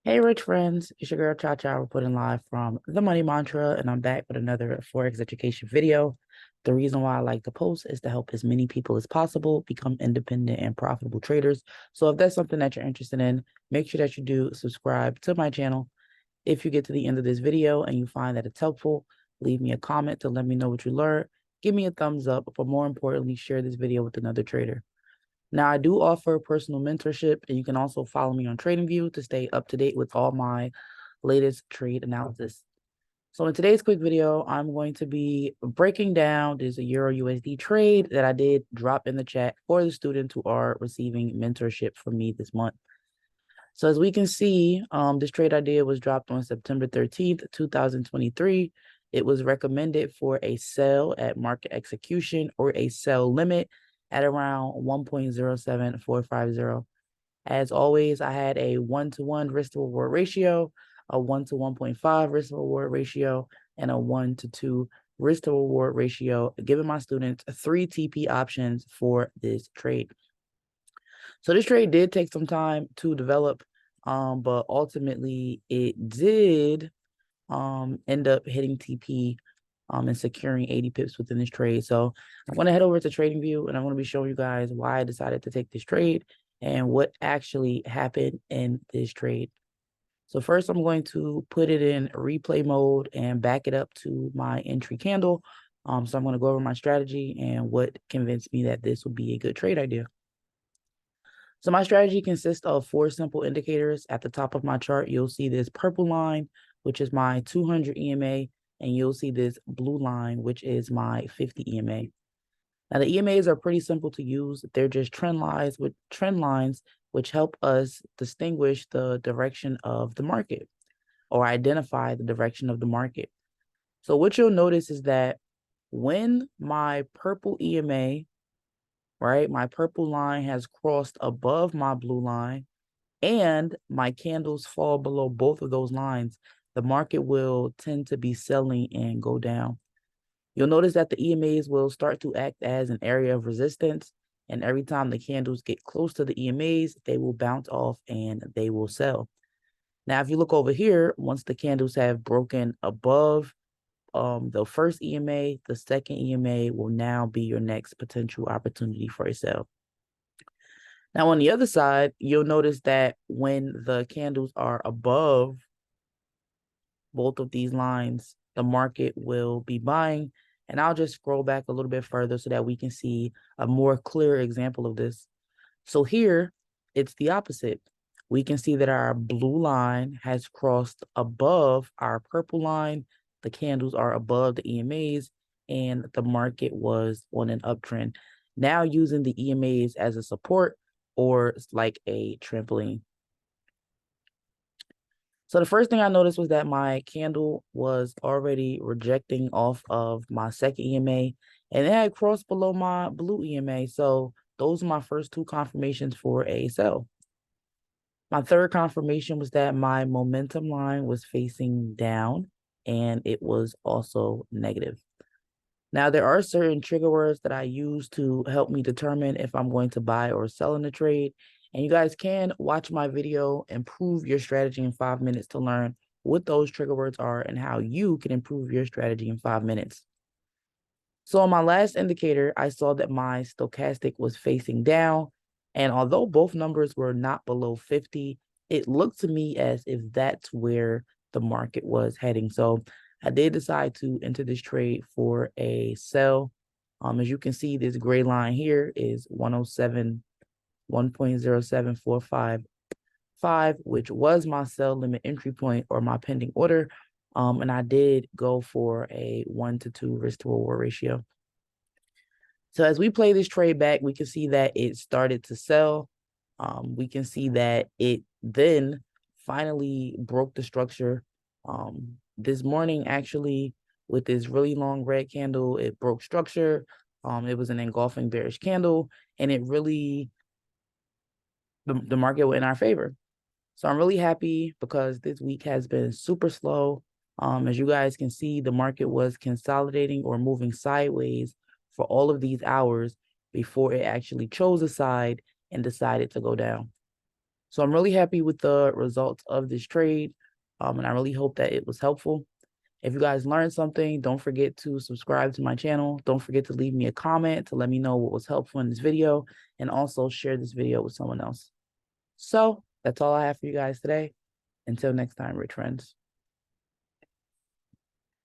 Hey, rich friends, it's your girl Cha Cha reporting live from The Money Mantra, and I'm back with another Forex education video. The reason why I like to post is to help as many people as possible become independent and profitable traders. So if that's something that you're interested in, make sure that you do subscribe to my channel. If you get to the end of this video and you find that it's helpful, leave me a comment to let me know what you learned. Give me a thumbs up, but more importantly, share this video with another trader. Now, I do offer personal mentorship, and you can also follow me on TradingView to stay up to date with all my latest trade analysis. So in today's quick video, I'm going to be breaking down this EURUSD trade that I did drop in the chat for the students who are receiving mentorship from me this month. So as we can see, this trade idea was dropped on September 13th, 2023. It was recommended for a sell at market execution or a sell limit at around 1.07450. As always, I had a 1-to-1 risk to reward ratio, a 1-to-1.5 risk to reward ratio, and a 1-to-2 risk to reward ratio, giving my students 3 TP options for this trade. So this trade did take some time to develop, but ultimately it did end up hitting TP and securing 80 pips within this trade. So I'm going to head over to TradingView and I'm going to be showing you guys why I decided to take this trade and what actually happened in this trade. So first I'm going to put it in replay mode and back it up to my entry candle. So I'm going to go over my strategy and what convinced me that this would be a good trade idea. So my strategy consists of 4 simple indicators. At the top of my chart, you'll see this purple line, which is my 200 EMA, and you'll see this blue line, which is my 50 EMA. Now the EMAs are pretty simple to use. They're just trend lines which help us distinguish the direction of the market or identify the direction of the market. So what you'll notice is that when my purple EMA, right, my purple line has crossed above my blue line, and my candles fall below both of those lines, the market will tend to be selling and go down. You'll notice that the EMAs will start to act as an area of resistance. And every time the candles get close to the EMAs, they will bounce off and they will sell. Now, if you look over here, once the candles have broken above the first EMA, the second EMA will now be your next potential opportunity for a sell. Now, on the other side, you'll notice that when the candles are above both of these lines, the market will be buying. And I'll just scroll back a little bit further so that we can see a more clear example of this. So here, it's the opposite. We can see that our blue line has crossed above our purple line. The candles are above the EMAs, and the market was on an uptrend. Now using the EMAs as a support or like a trampoline. So the first thing I noticed was that my candle was already rejecting off of my second EMA, and it had crossed below my blue EMA. So those are my first 2 confirmations for a sell. My third confirmation was that my momentum line was facing down, and it was also negative. Now, there are certain trigger words that I use to help me determine if I'm going to buy or sell in the trade. And you guys can watch my video, Improve Your Strategy in 5 minutes, to learn what those trigger words are and how you can improve your strategy in 5 minutes. So on my last indicator, I saw that my stochastic was facing down. And although both numbers were not below 50, it looked to me as if that's where the market was heading. So I did decide to enter this trade for a sell. As you can see, this gray line here is 107, 1.07455, which was my sell limit entry point or my pending order. And I did go for a 1-to-2 risk to reward ratio. So as we play this trade back, we can see that it started to sell. We can see that it then finally broke the structure. This morning, actually, with this really long red candle, it broke structure. It was an engulfing bearish candle, and it really, the market went in our favor. So I'm really happy because this week has been super slow. As you guys can see, the market was consolidating or moving sideways for all of these hours before it actually chose a side and decided to go down. So I'm really happy with the results of this trade. And I really hope that it was helpful. If you guys learned something, don't forget to subscribe to my channel. Don't forget to leave me a comment to let me know what was helpful in this video, and also share this video with someone else. So that's all I have for you guys today. Until next time, rich friends.